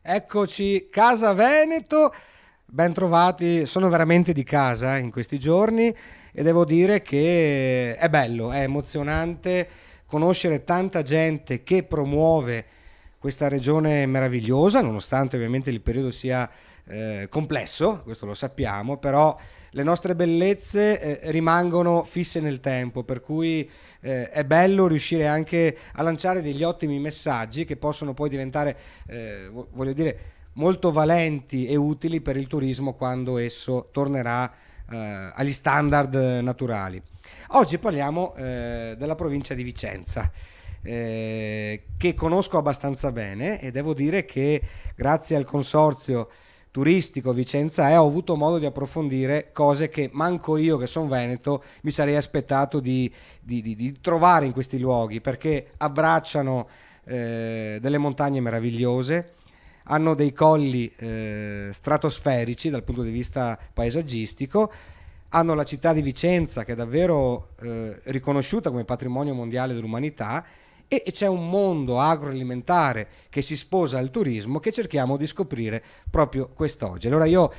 Eccoci, Casa Veneto, ben trovati, sono veramente di casa in questi giorni e devo dire che è bello, è emozionante conoscere tanta gente che promuove questa regione meravigliosa, nonostante ovviamente il periodo sia complesso, questo lo sappiamo, però le nostre bellezze rimangono fisse nel tempo, per cui è bello riuscire anche a lanciare degli ottimi messaggi che possono poi diventare, voglio dire, molto valenti e utili per il turismo quando esso tornerà agli standard naturali. Oggi parliamo della provincia di Vicenza, che conosco abbastanza bene e devo dire che grazie al consorzio turistico Vicenza ho avuto modo di approfondire cose che manco io che sono veneto mi sarei aspettato di trovare in questi luoghi, perché abbracciano delle montagne meravigliose, hanno dei colli stratosferici dal punto di vista paesaggistico, hanno la città di Vicenza che è davvero riconosciuta come patrimonio mondiale dell'umanità e c'è un mondo agroalimentare che si sposa al turismo che cerchiamo di scoprire proprio quest'oggi. Allora io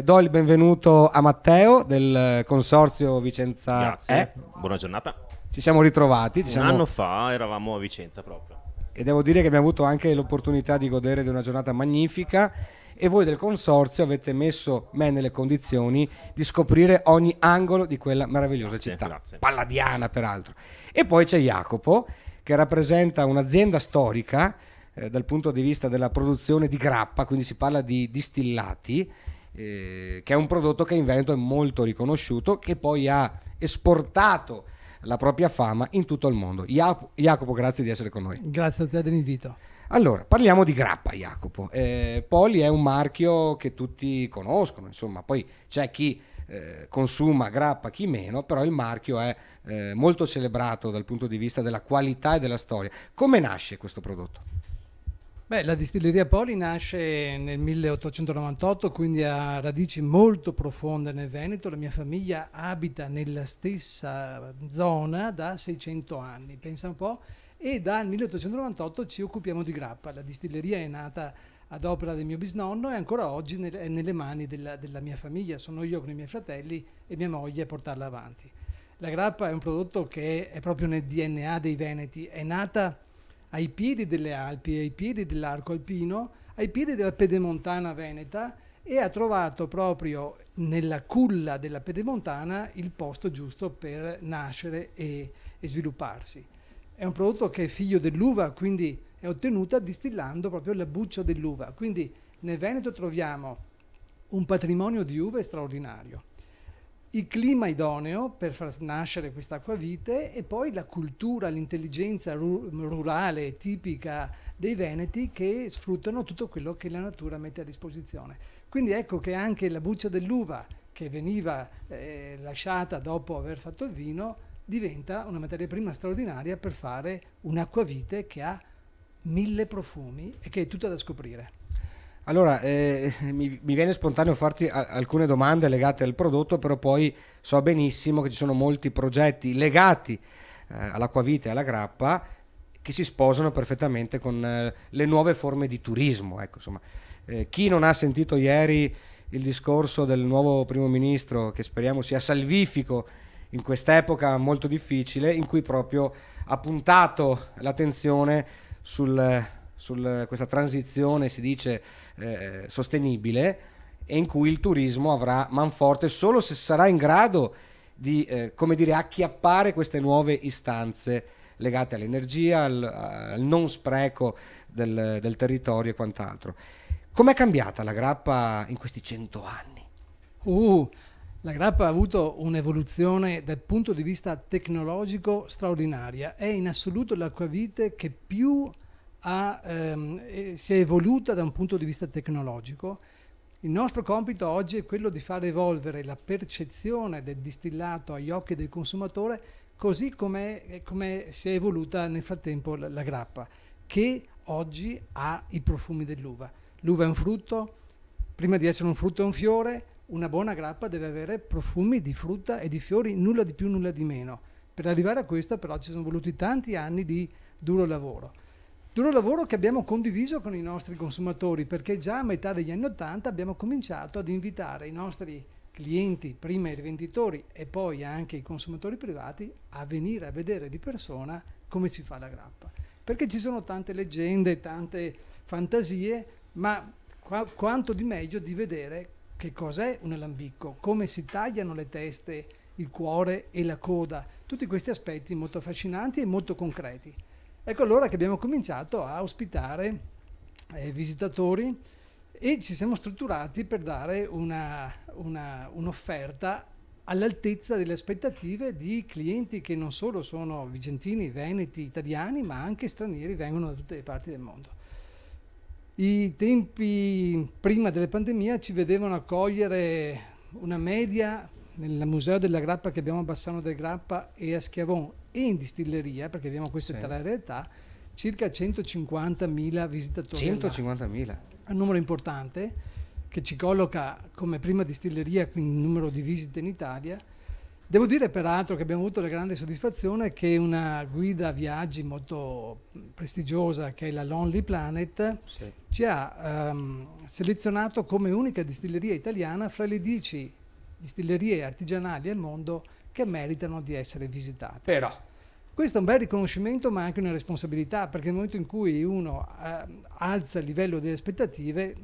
do il benvenuto a Matteo del Consorzio Vicenza. Grazie, buona giornata. Ci siamo ritrovati. Un anno fa eravamo a Vicenza proprio. E devo dire che abbiamo avuto anche l'opportunità di godere di una giornata magnifica e voi del Consorzio avete messo me nelle condizioni di scoprire ogni angolo di quella meravigliosa città. Grazie. Palladiana peraltro. E poi c'è Jacopo, che rappresenta un'azienda storica dal punto di vista della produzione di grappa, quindi si parla di distillati, che è un prodotto che in Veneto è molto riconosciuto, che poi ha esportato la propria fama in tutto il mondo. Jacopo, grazie di essere con noi. Grazie a te dell'invito. Allora, parliamo di grappa, Jacopo. Poli è un marchio che tutti conoscono, insomma, poi c'è chi consuma grappa, chi meno, però il marchio è molto celebrato dal punto di vista della qualità e della storia. Come nasce questo prodotto? Beh, la distilleria Poli nasce nel 1898, quindi ha radici molto profonde nel Veneto. La mia famiglia abita nella stessa zona da 600 anni, pensa un po', e dal 1898 ci occupiamo di grappa. La distilleria è nata ad opera del mio bisnonno e ancora oggi è nelle mani della mia famiglia. Sono io con i miei fratelli e mia moglie a portarla avanti. La grappa è un prodotto che è proprio nel DNA dei Veneti, è nata ai piedi delle Alpi, ai piedi dell'arco alpino, ai piedi della pedemontana veneta e ha trovato proprio nella culla della pedemontana il posto giusto per nascere e svilupparsi. È un prodotto che è figlio dell'uva, quindi è ottenuta distillando proprio la buccia dell'uva. Quindi nel Veneto troviamo un patrimonio di uve straordinario, il clima idoneo per far nascere quest'acquavite e poi la cultura, l'intelligenza rurale tipica dei veneti che sfruttano tutto quello che la natura mette a disposizione. Quindi ecco che anche la buccia dell'uva che veniva lasciata dopo aver fatto il vino diventa una materia prima straordinaria per fare un'acquavite che ha 1000 profumi e che è tutta da scoprire. Allora, mi viene spontaneo farti alcune domande legate al prodotto, però poi so benissimo che ci sono molti progetti legati all'acquavite e alla grappa che si sposano perfettamente con le nuove forme di turismo. Ecco, insomma, chi non ha sentito ieri il discorso del nuovo primo ministro, che speriamo sia salvifico in quest'epoca molto difficile, in cui proprio ha puntato l'attenzione su questa transizione, si dice, sostenibile, e in cui il turismo avrà manforte solo se sarà in grado di come dire, acchiappare queste nuove istanze legate all'energia, al non spreco del territorio e quant'altro. Com'è cambiata la grappa in questi 100 anni? La grappa ha avuto un'evoluzione dal punto di vista tecnologico straordinaria. È in assoluto l'acquavite che più si è evoluta da un punto di vista tecnologico. Il nostro compito oggi è quello di far evolvere la percezione del distillato agli occhi del consumatore, così come si è evoluta nel frattempo la grappa, che oggi ha i profumi dell'uva. L'uva è un frutto, prima di essere un frutto è un fiore. Una buona grappa deve avere profumi di frutta e di fiori, nulla di più, nulla di meno. Per arrivare a questo però ci sono voluti tanti anni di duro lavoro. Duro lavoro che abbiamo condiviso con i nostri consumatori, perché già a metà degli anni '80 abbiamo cominciato ad invitare i nostri clienti, prima i rivenditori e poi anche i consumatori privati, a venire a vedere di persona come si fa la grappa. Perché ci sono tante leggende, tante fantasie, ma quanto di meglio di vedere che cos'è un alambicco, come si tagliano le teste, il cuore e la coda, tutti questi aspetti molto affascinanti e molto concreti. Ecco allora che abbiamo cominciato a ospitare visitatori e ci siamo strutturati per dare un'offerta all'altezza delle aspettative di clienti che non solo sono vicentini, veneti, italiani, ma anche stranieri, vengono da tutte le parti del mondo. I tempi prima della pandemia ci vedevano accogliere una media nel Museo della Grappa che abbiamo a Bassano del Grappa e a Schiavon e in distilleria, perché abbiamo queste tre realtà, circa 150.000 visitatori. 150.000? Un numero importante che ci colloca come prima distilleria in numero di visite in Italia. Devo dire peraltro che abbiamo avuto la grande soddisfazione che una guida viaggi molto prestigiosa, che è la Lonely Planet, ci ha selezionato come unica distilleria italiana fra le 10 distillerie artigianali al mondo che meritano di essere visitate. Però questo è un bel riconoscimento, ma anche una responsabilità, perché nel momento in cui uno alza il livello delle aspettative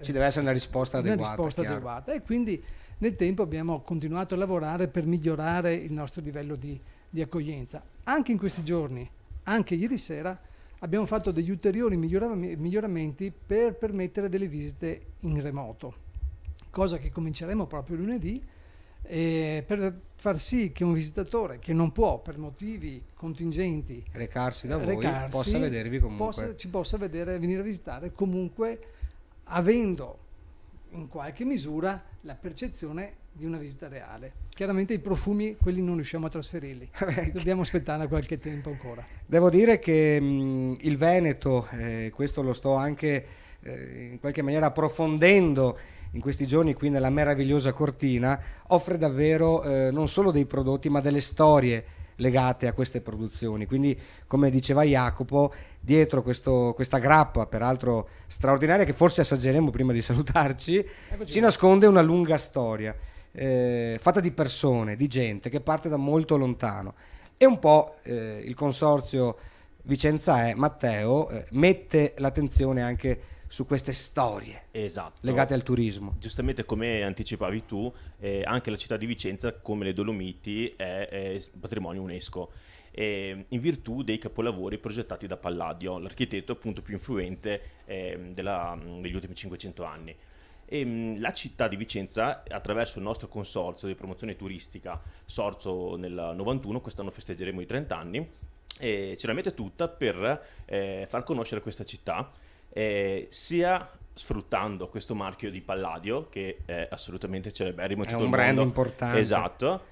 ci deve essere una risposta adeguata. E quindi nel tempo abbiamo continuato a lavorare per migliorare il nostro livello di accoglienza. Anche in questi giorni, anche ieri sera, abbiamo fatto degli ulteriori miglioramenti per permettere delle visite in remoto, cosa che cominceremo proprio lunedì, per far sì che un visitatore che non può per motivi contingenti recarsi da voi possa vedervi comunque, ci possa venire a visitare comunque, avendo in qualche misura la percezione di una visita reale. Chiaramente i profumi, quelli non riusciamo a trasferirli, dobbiamo aspettare qualche tempo ancora. Devo dire che il Veneto, questo lo sto anche in qualche maniera approfondendo in questi giorni qui nella meravigliosa Cortina, offre davvero non solo dei prodotti ma delle storie legate a queste produzioni. Quindi, come diceva Jacopo, dietro questa grappa peraltro straordinaria, che forse assaggeremo prima di salutarci, si nasconde una lunga storia fatta di persone, di gente che parte da molto lontano, e un po' il consorzio Vicenza Matteo mette l'attenzione anche su queste storie legate al turismo. Giustamente, come anticipavi tu, anche la città di Vicenza, come le Dolomiti, è patrimonio UNESCO, in virtù dei capolavori progettati da Palladio, l'architetto appunto più influente degli ultimi 500 anni. E la città di Vicenza, attraverso il nostro consorzio di promozione turistica sorto nel 91, quest'anno festeggeremo i 30 anni, ce la mette tutta per far conoscere questa città, sia sfruttando questo marchio di Palladio, che è assolutamente celeberrimo in tutto il mondo. È un brand importante. Esatto,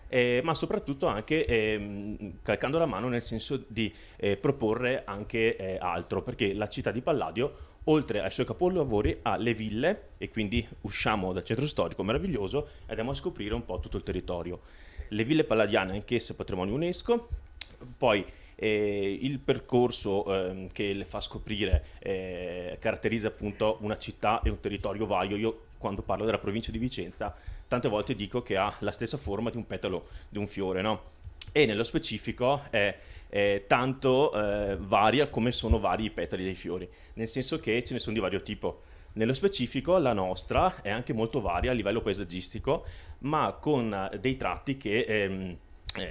ma soprattutto anche calcando la mano, nel senso di proporre anche altro, perché la città di Palladio, oltre ai suoi capolavori, ha le ville, e quindi usciamo dal centro storico meraviglioso e andiamo a scoprire un po' tutto il territorio. Le ville palladiane, anch'esse patrimonio UNESCO. Poi il percorso che le fa scoprire caratterizza appunto una città e un territorio vario. Io, quando parlo della provincia di Vicenza, tante volte dico che ha la stessa forma di un petalo di un fiore, no? E nello specifico è tanto varia come sono vari i petali dei fiori, nel senso che ce ne sono di vario tipo. Nello specifico la nostra è anche molto varia a livello paesaggistico, ma con dei tratti che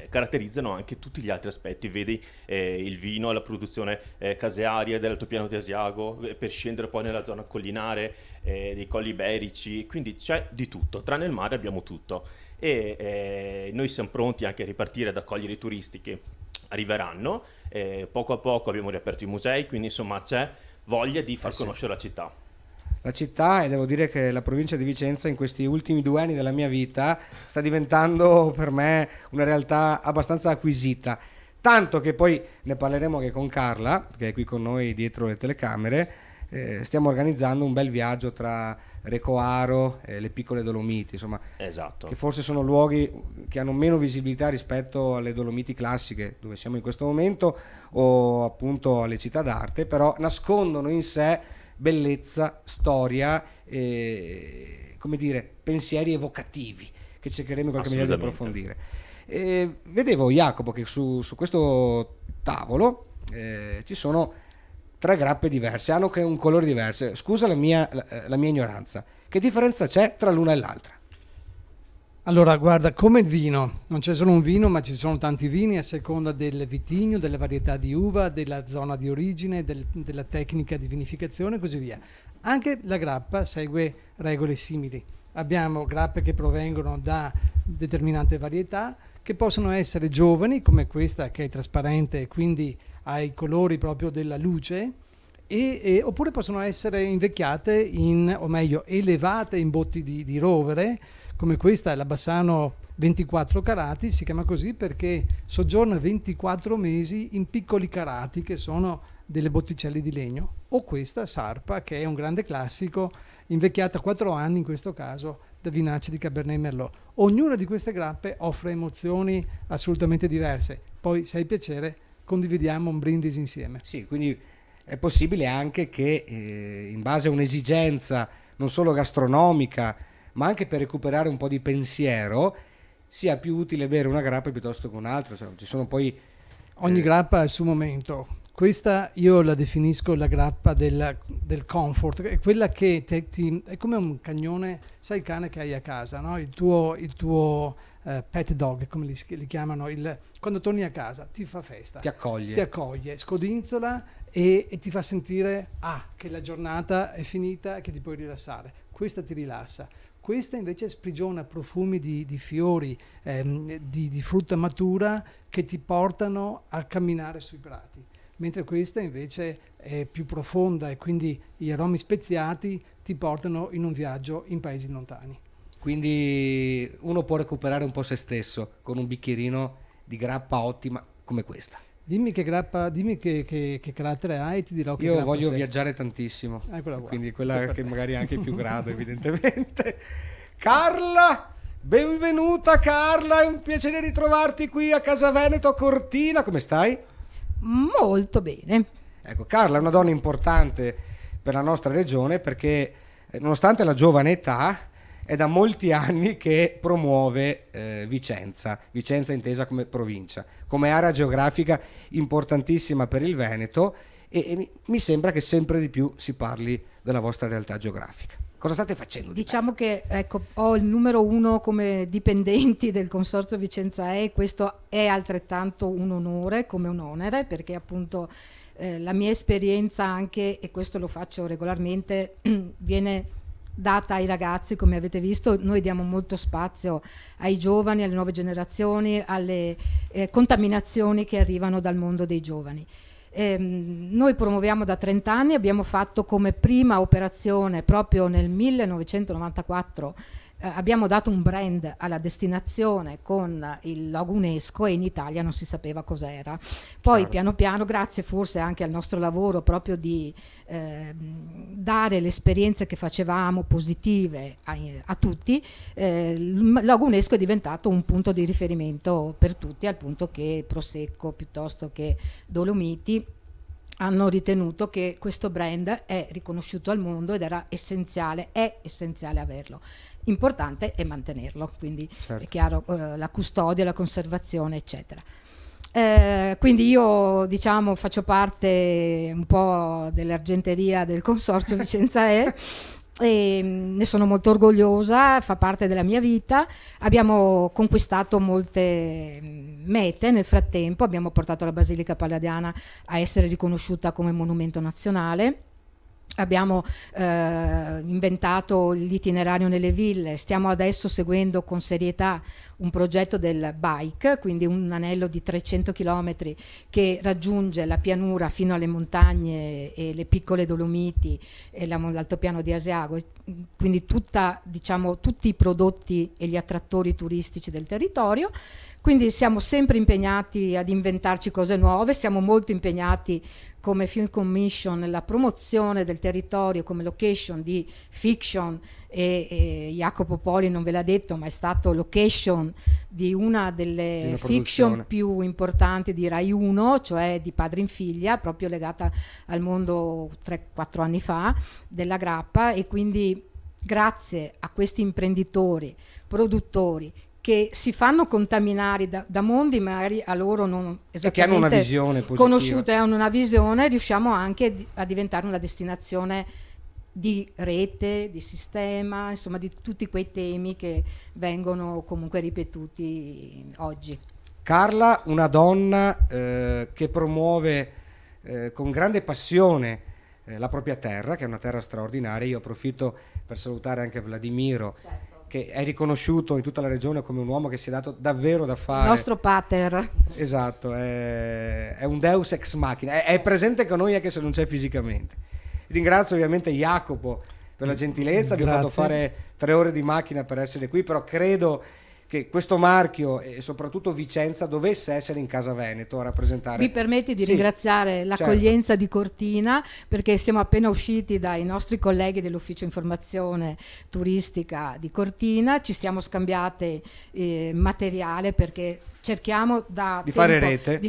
caratterizzano anche tutti gli altri aspetti. Vedi il vino, la produzione casearia dell'altopiano di Asiago, per scendere poi nella zona collinare dei colli iberici, quindi c'è di tutto, tranne il mare abbiamo tutto, e noi siamo pronti anche a ripartire ad accogliere i turisti che arriveranno. Poco a poco abbiamo riaperto i musei, quindi insomma c'è voglia di far conoscere la città. La città, e devo dire che la provincia di Vicenza in questi ultimi 2 anni della mia vita sta diventando per me una realtà abbastanza acquisita, tanto che poi ne parleremo anche con Carla, che è qui con noi dietro le telecamere. stiamo organizzando un bel viaggio tra Recoaro e le piccole Dolomiti, insomma, Esatto. che forse sono luoghi che hanno meno visibilità rispetto alle Dolomiti classiche dove siamo in questo momento, o appunto alle città d'arte, però nascondono in sé bellezza, storia e, come dire, pensieri evocativi che cercheremo in qualche maniera di approfondire. Vedevo, Jacopo, che su questo tavolo ci sono 3 grappe diverse, hanno che un colore diverso. Scusa la mia ignoranza, che differenza c'è tra l'una e l'altra? Allora, guarda, come il vino, non c'è solo un vino, ma ci sono tanti vini a seconda del vitigno, delle varietà di uva, della zona di origine, della tecnica di vinificazione e così via. Anche la grappa segue regole simili. Abbiamo grappe che provengono da determinate varietà, che possono essere giovani, come questa che è trasparente e quindi ha i colori proprio della luce, oppure possono essere invecchiate o meglio elevate in botti di rovere, come questa è la Bassano 24 carati, si chiama così perché soggiorna 24 mesi in piccoli carati che sono delle botticelle di legno, o questa Sarpa che è un grande classico, invecchiata 4 anni in questo caso da vinacce di Cabernet Merlot. Ognuna di queste grappe offre emozioni assolutamente diverse, poi se hai piacere condividiamo un brindisi insieme. Sì, quindi è possibile anche che in base a un'esigenza non solo gastronomica ma anche per recuperare un po' di pensiero sia più utile bere una grappa piuttosto che un'altra. Cioè, ci sono poi ogni grappa ha il suo momento. Questa io la definisco la grappa del comfort, è quella che è come un cagnone, sai il cane che hai a casa, no? Il tuo pet dog, come li chiamano, quando torni a casa ti fa festa, ti accoglie, scodinzola e ti fa sentire che la giornata è finita e che ti puoi rilassare. Questa ti rilassa. Questa invece sprigiona profumi di fiori, di frutta matura che ti portano a camminare sui prati, mentre questa invece è più profonda e quindi gli aromi speziati ti portano in un viaggio in paesi lontani. Quindi uno può recuperare un po' se stesso con un bicchierino di grappa ottima come questa. Dimmi che carattere hai, ti dirò che io grappa voglio sei. Viaggiare tantissimo, quindi quella che magari ha anche più grado evidentemente. Carla, benvenuta Carla, è un piacere ritrovarti qui a Casa Veneto a Cortina, come stai? Molto bene. Ecco, Carla è una donna importante per la nostra regione perché nonostante la giovane età è da molti anni che promuove Vicenza intesa come provincia, come area geografica importantissima per il Veneto e mi sembra che sempre di più si parli della vostra realtà geografica. Cosa state facendo? Diciamo che ho il numero 1 come dipendenti del Consorzio Vicenza e questo è altrettanto un onore come un onere, perché appunto la mia esperienza anche, e questo lo faccio regolarmente, viene data ai ragazzi. Come avete visto, noi diamo molto spazio ai giovani, alle nuove generazioni, alle contaminazioni che arrivano dal mondo dei giovani. Noi promuoviamo da 30 anni, abbiamo fatto come prima operazione proprio nel 1994, abbiamo dato un brand alla destinazione con il logo UNESCO e in Italia non si sapeva cos'era. Poi piano piano, grazie forse anche al nostro lavoro proprio di dare le esperienze che facevamo positive a tutti, il logo UNESCO è diventato un punto di riferimento per tutti, al punto che Prosecco piuttosto che Dolomiti hanno ritenuto che questo brand è riconosciuto al mondo ed è essenziale averlo. Importante è mantenerlo, quindi certo. È chiaro, la custodia, la conservazione, eccetera. Quindi io diciamo faccio parte un po' dell'argenteria del Consorzio Vicenza e ne sono molto orgogliosa, fa parte della mia vita. Abbiamo conquistato molte mete nel frattempo, abbiamo portato la Basilica Palladiana a essere riconosciuta come monumento nazionale. Abbiamo inventato l'itinerario nelle ville, stiamo adesso seguendo con serietà un progetto del bike, quindi un anello di 300 km che raggiunge la pianura fino alle montagne e le piccole Dolomiti e l'altopiano di Asiago, quindi tutti i prodotti e gli attrattori turistici del territorio. Quindi siamo sempre impegnati ad inventarci cose nuove, siamo molto impegnati come Film Commission la promozione del territorio come location di fiction, e Jacopo Poli non ve l'ha detto, ma è stato location di una delle fiction più importanti di Rai 1, cioè di Padre in Figlia, proprio legata al mondo 3-4 anni fa della grappa. E quindi grazie a questi imprenditori, produttori che si fanno contaminare da mondi magari a loro non esattamente che hanno una visione positiva, conosciute, hanno una visione, riusciamo anche a diventare una destinazione di rete, di sistema, insomma di tutti quei temi che vengono comunque ripetuti oggi. Carla, una donna che promuove con grande passione la propria terra, che è una terra straordinaria. Io approfitto per salutare anche Vladimiro, certo, che è riconosciuto in tutta la regione come un uomo che si è dato davvero da fare. Il nostro pater. Esatto, è un deus ex machina, è presente con noi anche se non c'è fisicamente. Ringrazio ovviamente Jacopo per la gentilezza, vi ho fatto fare 3 ore di macchina per essere qui, però credo che questo marchio e soprattutto Vicenza dovesse essere in Casa Veneto a rappresentare. Mi permetti di ringraziare l'accoglienza di Cortina, perché siamo appena usciti dai nostri colleghi dell'ufficio informazione turistica di Cortina, ci siamo scambiate materiale perché cerchiamo di fare rete,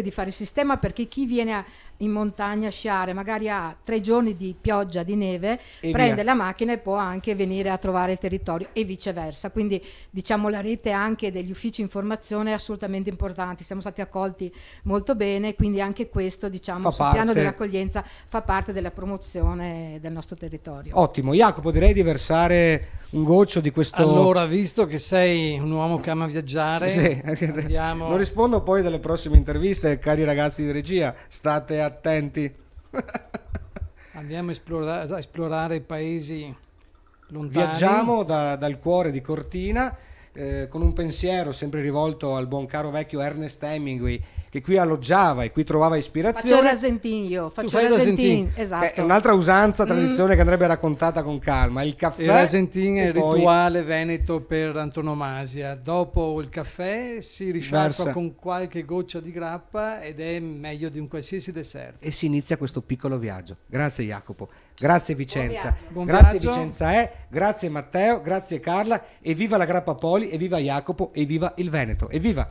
di fare sistema, perché chi viene in montagna a sciare magari ha 3 giorni di pioggia, di neve, e prende la macchina e può anche venire a trovare il territorio e viceversa. Quindi diciamo la rete anche degli uffici informazione è assolutamente importante, siamo stati accolti molto bene, quindi anche questo diciamo sul piano dell'accoglienza fa parte della promozione del nostro territorio. Ottimo. Jacopo, direi di versare un goccio di questo. Allora, visto che sei un uomo che ama viaggiare, sì, andiamo. Non rispondo poi delle prossime interviste, cari ragazzi di regia, state attenti. Andiamo a esplorare i paesi lontani. Viaggiamo dal cuore di Cortina con un pensiero sempre rivolto al buon caro vecchio Ernest Hemingway, che qui alloggiava e qui trovava ispirazione. Faccio il Rasentin, esatto. È un'altra usanza, tradizione che andrebbe raccontata con calma. Il caffè. Il Rasentin è il rituale veneto per antonomasia. Dopo il caffè si risciacqua con qualche goccia di grappa ed è meglio di un qualsiasi dessert. E si inizia questo piccolo viaggio. Grazie Jacopo, grazie Vicenza, Buon grazie viaggio. Vicenza grazie Matteo, grazie Carla, e viva la Grappa Poli, e viva Jacopo, e viva il Veneto, e viva!